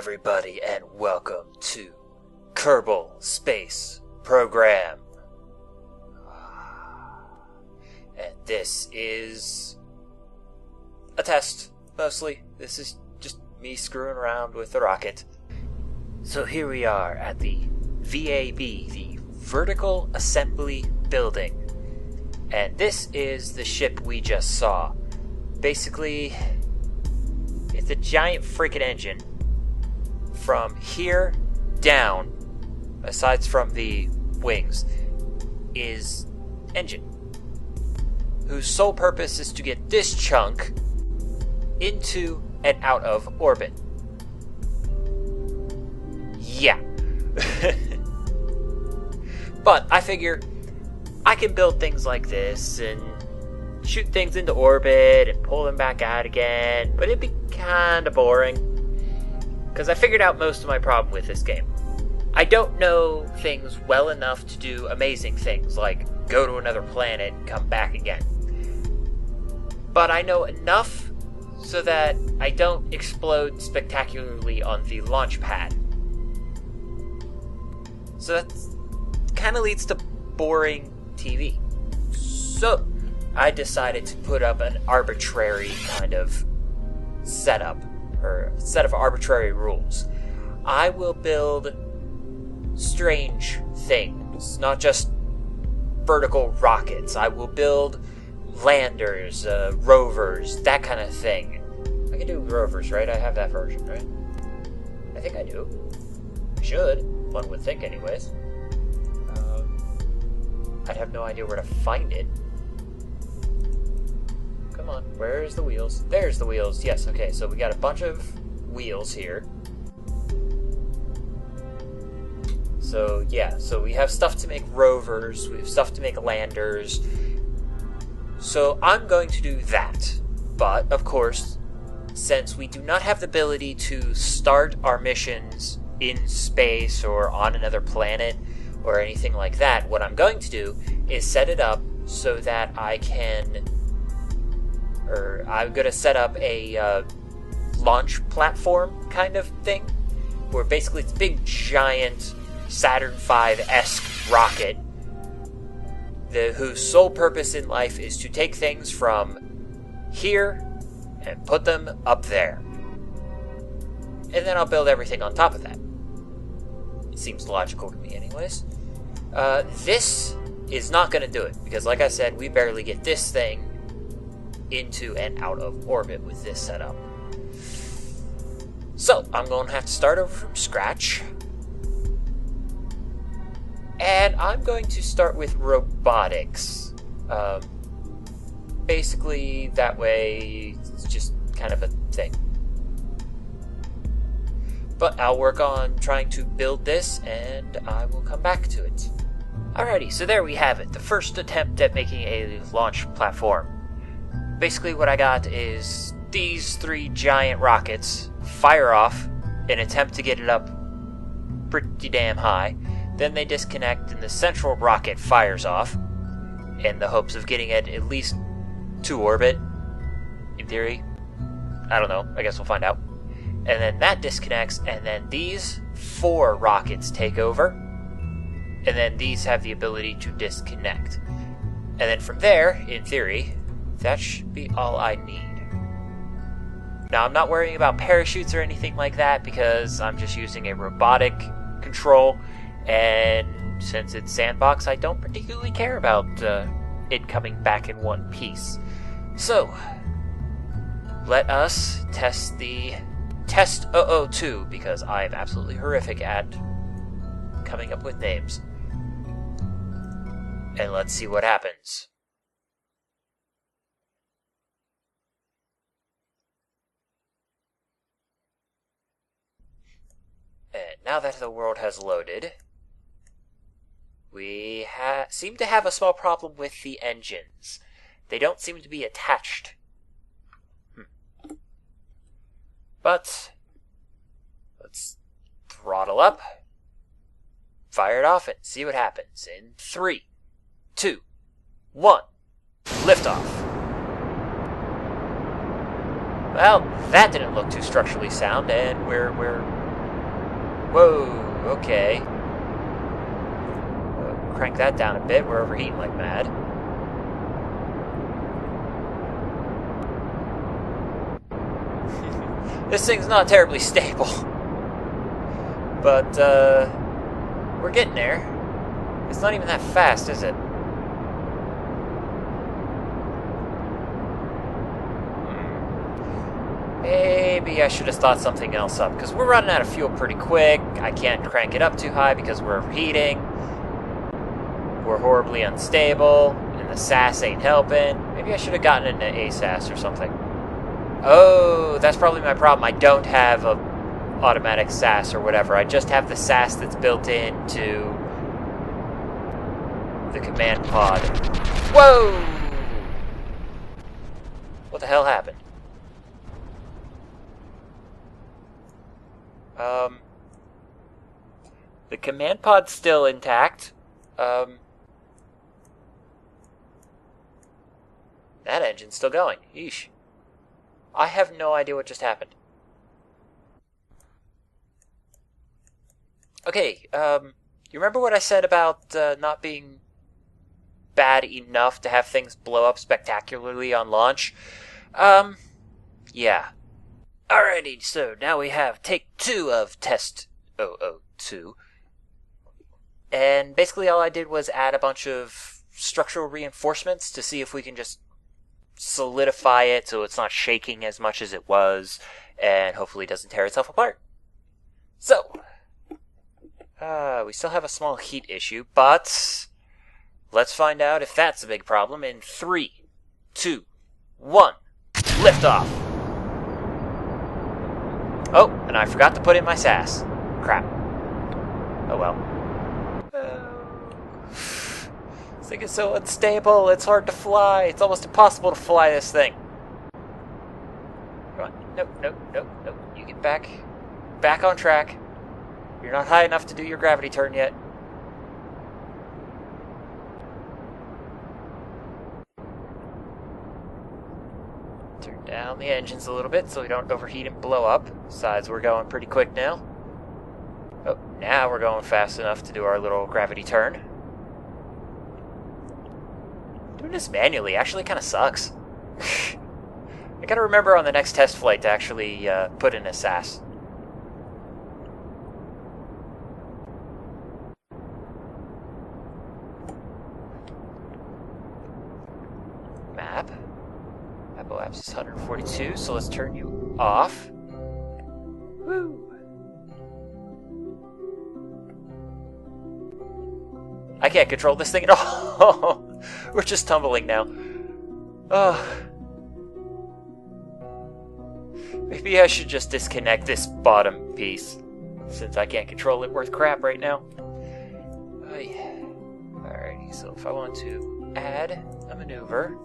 everybody, and welcome to Kerbal Space Program. And this is a test, mostly. This is just me screwing around with the rocket. So here we are at the VAB, the Vertical Assembly Building. And this is the ship we just saw. Basically, it's a giant freaking engine. From here down, aside from the wings, is engine, whose sole purpose is to get this chunk into and out of orbit. Yeah. But I figure I can build things like this and shoot things into orbit and pull them back out again, but it'd be kinda boring. Because I figured out most of my problem with this game. I don't know things well enough to do amazing things like go to another planet and come back again. But I know enough so that I don't explode spectacularly on the launch pad. So that kind of leads to boring TV. So I decided to put up an arbitrary kind of setup, or a set of arbitrary rules. I will build strange things, not just vertical rockets. I will build landers, rovers, that kind of thing. I can do rovers, right? I have that version, right? I think I do. I should. One would think anyways. I'd have no idea where to find it. Come on, where's the wheels? There's the wheels. Yes, okay, so we got a bunch of wheels here. So, yeah, so we have stuff to make rovers, we have stuff to make landers. So I'm going to do that. But, of course, since we do not have the ability to start our missions in space or on another planet or anything like that, what I'm going to do is set it up so that I can... I'm going to set up a launch platform kind of thing, where basically it's a big, giant Saturn V-esque rocket whose sole purpose in life is to take things from here and put them up there. And then I'll build everything on top of that. It seems logical to me anyways. This is not going to do it, because like I said, we barely get this thing into and out of orbit with this setup. So, I'm going to have to start over from scratch. And I'm going to start with robotics. Basically, that way, it's just kind of a thing. But I'll work on trying to build this, and I will come back to it. Alrighty, so there we have it. The first attempt at making a launch platform. Basically what I got is these three giant rockets fire off and attempt to get it up pretty damn high. Then they disconnect and the central rocket fires off in the hopes of getting it at least to orbit, in theory. I don't know, I guess we'll find out. And then that disconnects, and then these four rockets take over, and then these have the ability to disconnect. And then from there, in theory, that should be all I need. Now, I'm not worrying about parachutes or anything like that because I'm just using a robotic control, and since it's sandbox, I don't particularly care about it coming back in one piece. So, let us test the Test 002, because I'm absolutely horrific at coming up with names. And let's see what happens. And now that the world has loaded, we seem to have a small problem with the engines. They don't seem to be attached. But let's throttle up, fire it off, and see what happens. In 3, 2, 1, liftoff. Well, that didn't look too structurally sound, and we're Whoa, okay. Crank that down a bit. We're overheating like mad. This thing's not terribly stable. But, we're getting there. It's not even that fast, is it? Maybe I should have thought something else up, because we're running out of fuel pretty quick. I can't crank it up too high because we're overheating. We're horribly unstable, and the SAS ain't helping. Maybe I should have gotten into ASAS or something. Oh, that's probably my problem. I don't have a automatic SAS or whatever. I just have the SAS that's built into the command pod. Whoa! What the hell happened? The command pod's still intact. That engine's still going. Yeesh. I have no idea what just happened. Okay, you remember what I said about not being bad enough to have things blow up spectacularly on launch? Yeah. Alrighty, so now we have take 2 of test 002. And basically all I did was add a bunch of structural reinforcements to see if we can just solidify it so it's not shaking as much as it was, and hopefully doesn't tear itself apart. So, we still have a small heat issue, but let's find out if that's a big problem in 3, 2, 1, lift off. Oh, and I forgot to put in my SAS. Crap. Oh well. This thing is so unstable, it's hard to fly. It's almost impossible to fly this thing. Come on. Nope, nope, nope, nope. You get back on track. You're not high enough to do your gravity turn yet. Turn down the engines a little bit so we don't overheat and blow up. Besides, we're going pretty quick now. Oh, now we're going fast enough to do our little gravity turn. Doing this manually actually kind of sucks. I gotta remember on the next test flight to actually put in a SAS. Map. Apple Apps is 142, so let's turn you off. Woo! I can't control this thing at all. We're just tumbling now. Oh. Maybe I should just disconnect this bottom piece, since I can't control it worth crap right now. Alrighty, so if I want to add a maneuver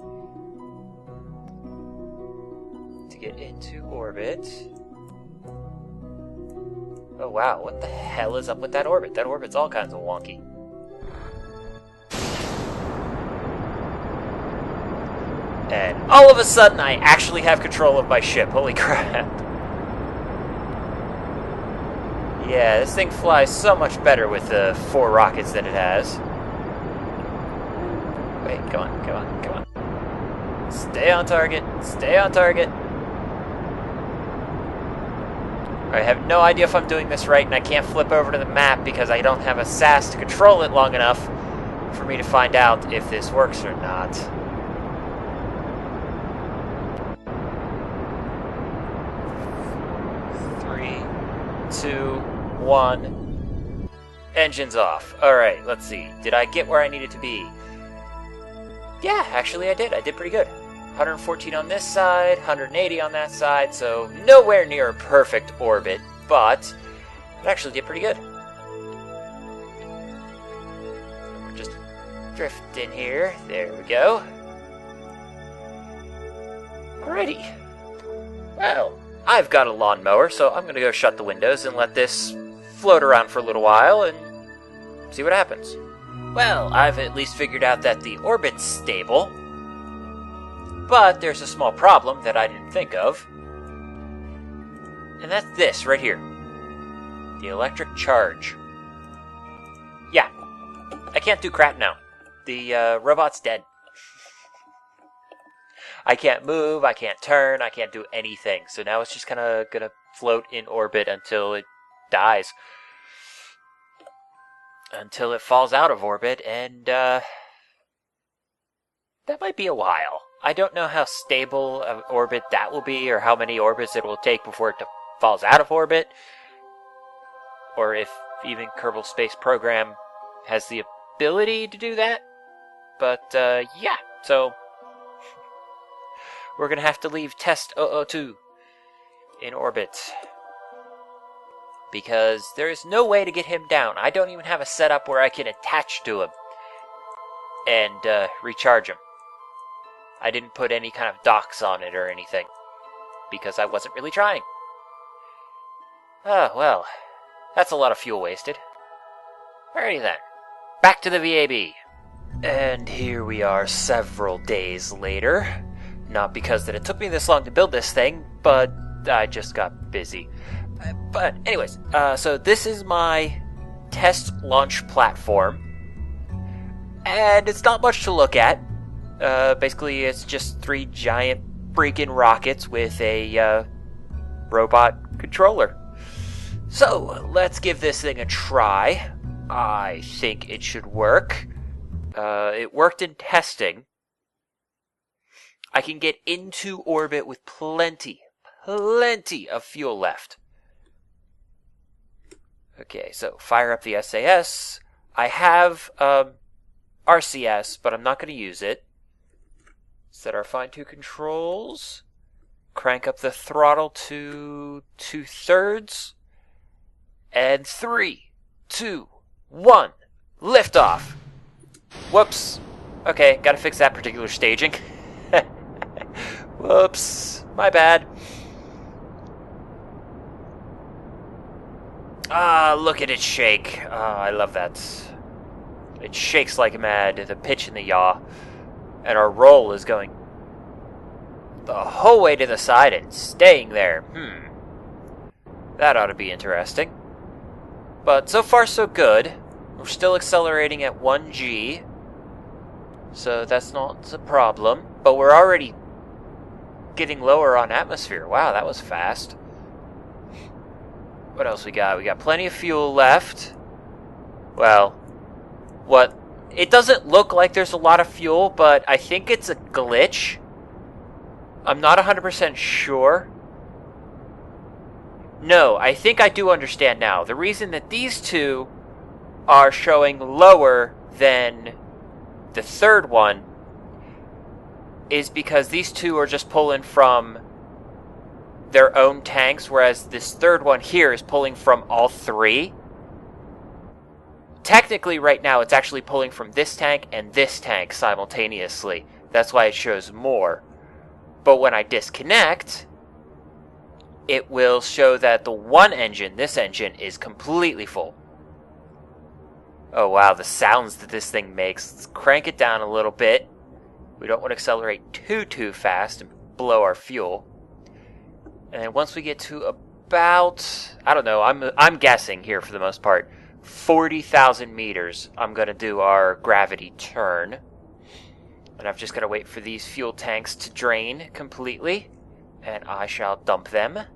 to get into orbit. Oh wow, what the hell is up with that orbit? That orbit's all kinds of wonky. And all of a sudden, I actually have control of my ship. Holy crap. Yeah, this thing flies so much better with the 4 rockets that it has. Wait, come on, come on, come on. Stay on target, stay on target. I have no idea if I'm doing this right, and I can't flip over to the map because I don't have a SAS to control it long enough for me to find out if this works or not. 3, 2, 1. Engines off. Alright, let's see. Did I get where I needed to be? Yeah, actually I did. I did pretty good. 114 on this side, 180 on that side, so nowhere near a perfect orbit, but it actually did pretty good. We're just drifting here. There we go. Alrighty. Well, I've got a lawnmower, so I'm going to go shut the windows and let this float around for a little while and see what happens. Well, I've at least figured out that the orbit's stable, but there's a small problem that I didn't think of, and that's this right here. The electric charge. Yeah. I can't do crap now. The robot's dead. I can't move, I can't turn, I can't do anything. So now it's just kind of going to float in orbit until it dies. Until it falls out of orbit, and that might be a while. I don't know how stable of orbit that will be, or how many orbits it will take before it falls out of orbit. Or if even Kerbal Space Program has the ability to do that. But, yeah, so we're going to have to leave Test 002 in orbit. Because there is no way to get him down. I don't even have a setup where I can attach to him and recharge him. I didn't put any kind of docks on it or anything, because I wasn't really trying. Ah, well, that's a lot of fuel wasted. Alrighty then, back to the VAB. And here we are several days later. Not because that it took me this long to build this thing, but I just got busy. But anyways, so this is my test launch platform. And it's not much to look at. Basically, it's just 3 giant freaking rockets with a robot controller. So, let's give this thing a try. I think it should work. It worked in testing. I can get into orbit with plenty of fuel left. Okay, so fire up the SAS. I have RCS, but I'm not going to use it. Set our fine-tune controls. Crank up the throttle to 2/3. And 3, 2, 1. Liftoff. Whoops. Okay, gotta fix that particular staging. Whoops. My bad. Ah, look at it shake. Ah, I love that. It shakes like mad, the pitch and the yaw. And our roll is going the whole way to the side and staying there. That ought to be interesting. But so far so good. We're still accelerating at 1G. So that's not a problem. But we're already getting lower on atmosphere. Wow, that was fast. What else we got? We got plenty of fuel left. Well, what? It doesn't look like there's a lot of fuel, but I think it's a glitch. I'm not 100% sure. No, I think I do understand now. The reason that these two are showing lower than the third one is because these two are just pulling from their own tanks, whereas this third one here is pulling from all 3. Technically, right now, it's actually pulling from this tank and this tank simultaneously. That's why it shows more. But when I disconnect, it will show that the one engine, this engine, is completely full. Oh wow, the sounds that this thing makes. Let's crank it down a little bit. We don't want to accelerate too fast and blow our fuel. And then once we get to about, I don't know, I'm guessing here for the most part, 40,000 meters, I'm going to do our gravity turn. And I've just got to wait for these fuel tanks to drain completely. And I shall dump them. And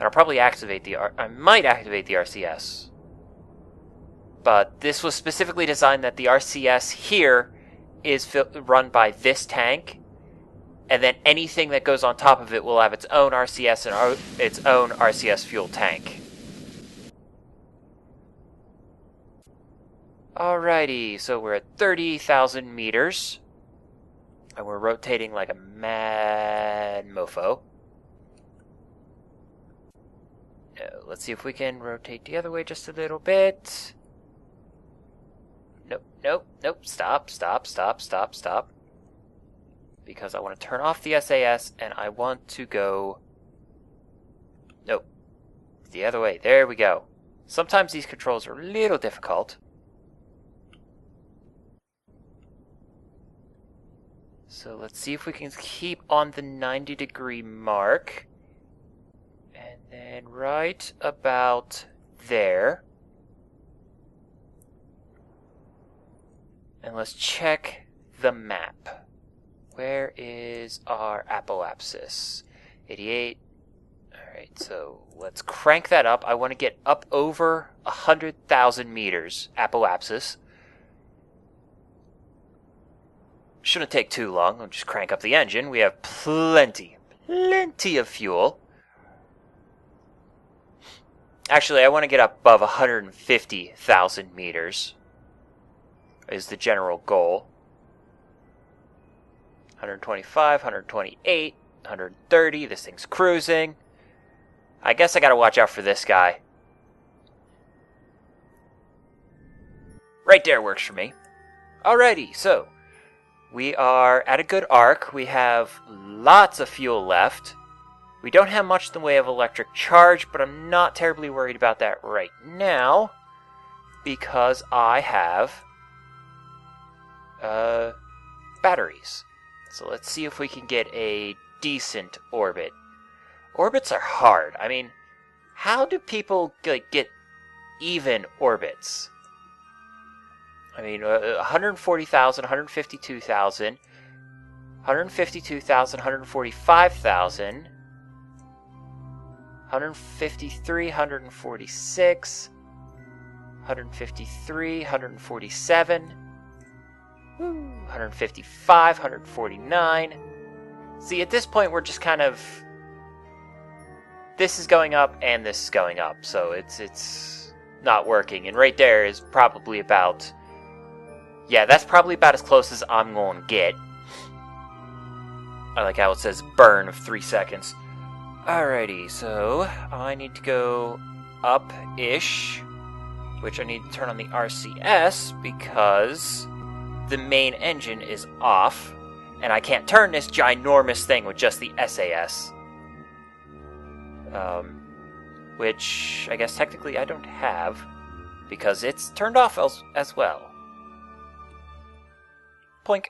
I'll probably activate I might activate the RCS. But this was specifically designed that the RCS here is run by this tank. And then anything that goes on top of it will have its own RCS and its own RCS fuel tank. Alrighty, so we're at 30,000 meters. And we're rotating like a mad mofo. Let's see if we can rotate the other way just a little bit. Nope. Stop. Because I want to turn off the SAS and I want to go... Nope. The other way. There we go. Sometimes these controls are a little difficult. So let's see if we can keep on the 90-degree mark. And then And right about there. And let's check the map. Where is our apoapsis? 88. Alright, so let's crank that up. I want to get up over 100,000 meters, apoapsis. Shouldn't take too long. I'll just crank up the engine. We have plenty of fuel. Actually, I want to get up above 150,000 meters is the general goal. 125, 128, 130. This thing's cruising. I guess I gotta watch out for this guy. Right there works for me. Alrighty, so we are at a good arc. We have lots of fuel left. We don't have much in the way of electric charge, but I'm not terribly worried about that right now because I have batteries. So let's see if we can get a decent orbit. Orbits are hard. I mean, how do people get even orbits? I mean, 140,000, 152,000, 152,000, 145,000, 153, 146, 153, 147, 155, 149. See, at this point, we're just kind of... This is going up, and this is going up, so it's not working. And right there is probably about... Yeah, that's probably about as close as I'm going to get. I like how it says burn of 3 seconds. Alrighty, so I need to go up-ish, which I need to turn on the RCS because the main engine is off, and I can't turn this ginormous thing with just the SAS. Which I guess technically I don't have, because it's turned off as well. Poink.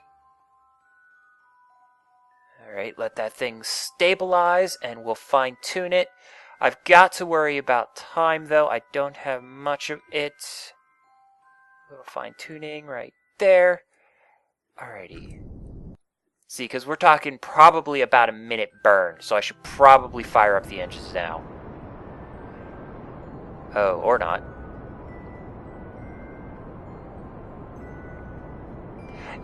Alright, let that thing stabilize, and we'll fine-tune it. I've got to worry about time, though. I don't have much of it. Little fine-tuning right there. Alrighty. See, because we're talking probably about a minute burn, so I should probably fire up the engines now. Oh, or not.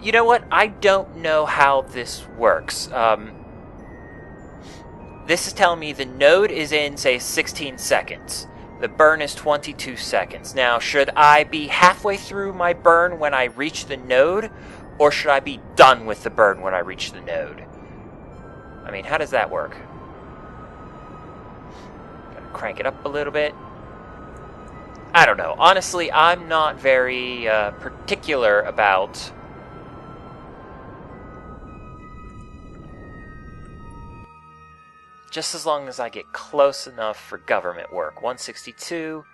You know what? I don't know how this works. This is telling me the node is in, say, 16 seconds. The burn is 22 seconds. Now, should I be halfway through my burn when I reach the node? Or should I be done with the burn when I reach the node? I mean, how does that work? Gotta crank it up a little bit. I don't know. Honestly, I'm not very particular about... Just as long as I get close enough for government work. 162,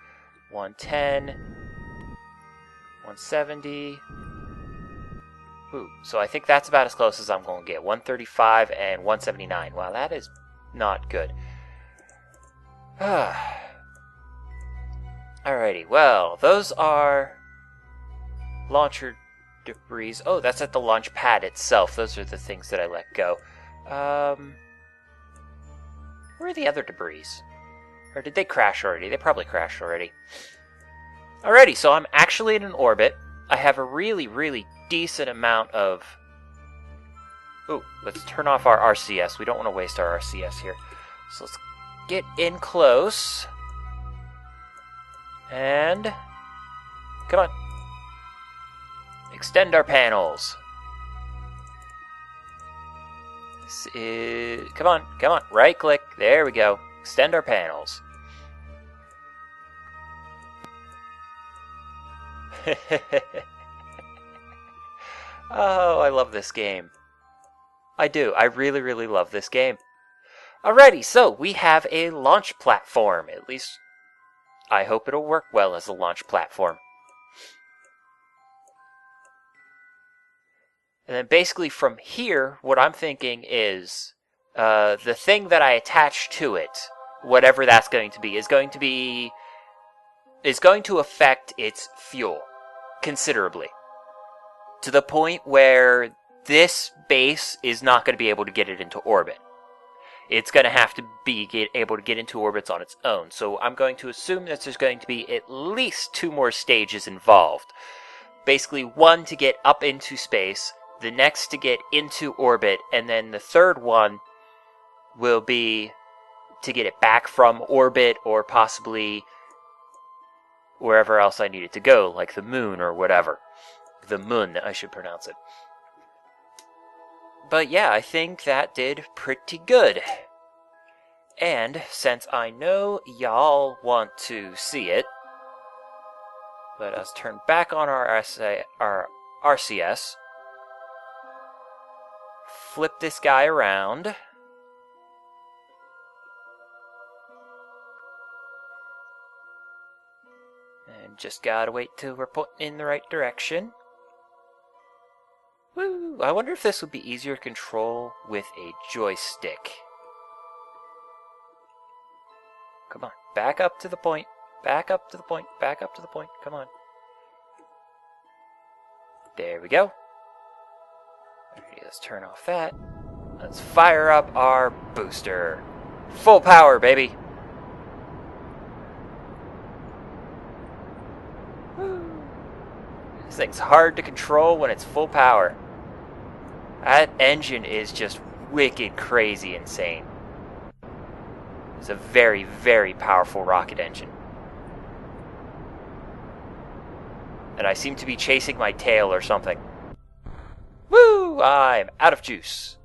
110, 170... Ooh, so I think that's about as close as I'm going to get. 135 and 179. Wow, that is not good. Alrighty, well, those are launcher debris. Oh, that's at the launch pad itself. Those are the things that I let go. Where are the other debris? Or did they crash already? They probably crashed already. Alrighty, so I'm actually in an orbit. I have a really, really decent amount of... Ooh, let's turn off our RCS. We don't want to waste our RCS here. So let's get in close. And... Come on. Extend our panels. This is... Come on, come on. Right click. There we go. Extend our panels. Oh, I love this game. I do. I really, really love this game. Alrighty, so we have a launch platform. At least, I hope it'll work well as a launch platform. And then basically from here, what I'm thinking is the thing that I attach to it, whatever that's going to be, is going to affect its fuel considerably. To the point where this base is not going to be able to get it into orbit. It's going to have to be able to get into orbits on its own. So I'm going to assume that there's going to be at least 2 more stages involved. Basically, one to get up into space, the next to get into orbit, and then the third one will be to get it back from orbit or possibly wherever else I need it to go, like the moon or whatever. The moon, I should pronounce it. But yeah, I think that did pretty good. And since I know y'all want to see it, let us turn back on our RCS. Flip this guy around. And just gotta wait till we're pointing in the right direction. Woo! I wonder if this would be easier to control with a joystick. Come on, back up to the point. Back up to the point. Back up to the point. Come on. There we go. Alrighty, let's turn off that. Let's fire up our booster. Full power, baby. Woo. This thing's hard to control when it's full power. That engine is just wicked crazy insane. It's a very, very powerful rocket engine. And I seem to be chasing my tail or something. Woo! I'm out of juice.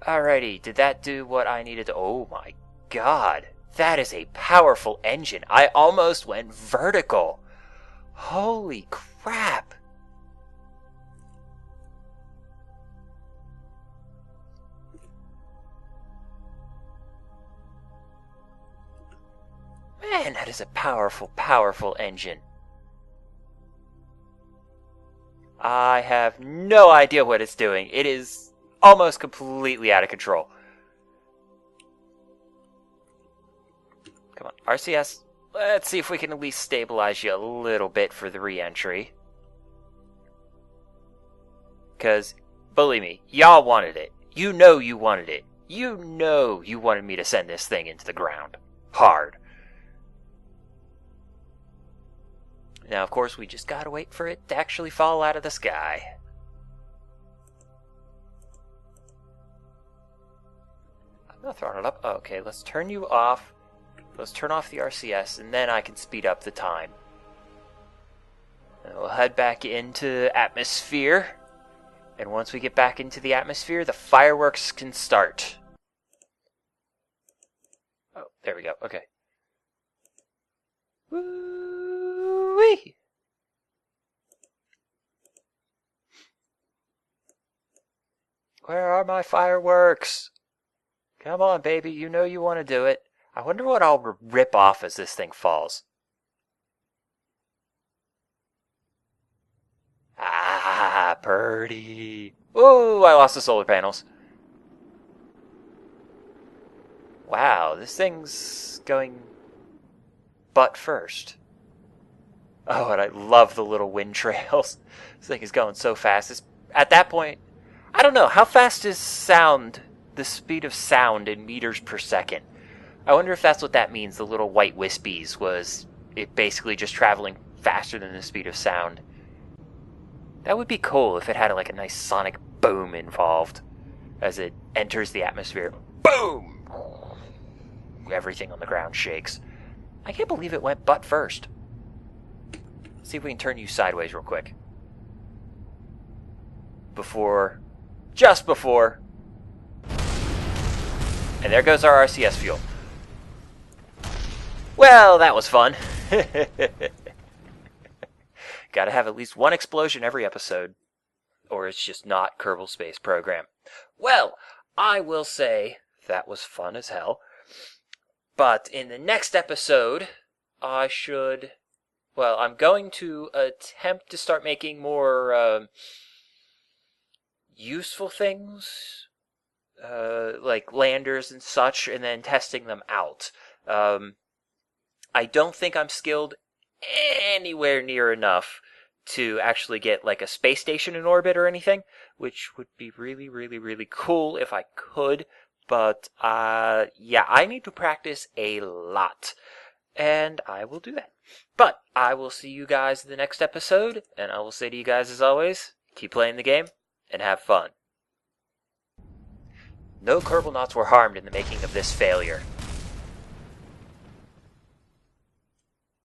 Alrighty, did that do what I needed to... Oh my god. That is a powerful engine. I almost went vertical. Holy crap. Man, that is a powerful, powerful engine. I have no idea what it's doing. It is almost completely out of control. Come on, RCS. Let's see if we can at least stabilize you a little bit for the re-entry. Because, believe me, y'all wanted it. You know you wanted it. You know you wanted me to send this thing into the ground. Hard. Now, of course, we just gotta wait for it to actually fall out of the sky. I'm not throwing it up. Okay, let's turn you off. Let's turn off the RCS, and then I can speed up the time. And we'll head back into atmosphere. And once we get back into the atmosphere, the fireworks can start. Oh, there we go. Okay. Woo-wee! Where are my fireworks? Come on, baby. You know you want to do it. I wonder what I'll rip off as this thing falls. Ah, Purdy. Ooh, I lost the solar panels. Wow, this thing's going butt first. Oh, and I love the little wind trails. This thing is going so fast. At that point, I don't know, how fast is sound, the speed of sound in meters per second? I wonder if that's what that means, the little white wispies, was it basically just traveling faster than the speed of sound. That would be cool if it had like a nice sonic boom involved as it enters the atmosphere. Boom! Everything on the ground shakes. I can't believe it went butt first. Let's see if we can turn you sideways real quick. Just before. And there goes our RCS fuel. Well, that was fun. Gotta have at least one explosion every episode, or it's just not Kerbal Space Program. Well, I will say that was fun as hell. But in the next episode, I'm going to attempt to start making more useful things. like landers and such, and then testing them out. I don't think I'm skilled anywhere near enough to actually get like a space station in orbit or anything, which would be really, really, really cool if I could. But yeah, I need to practice a lot, and I will do that. But I will see you guys in the next episode, and I will say to you guys as always, keep playing the game and have fun. No Kerbal knots were harmed in the making of this failure.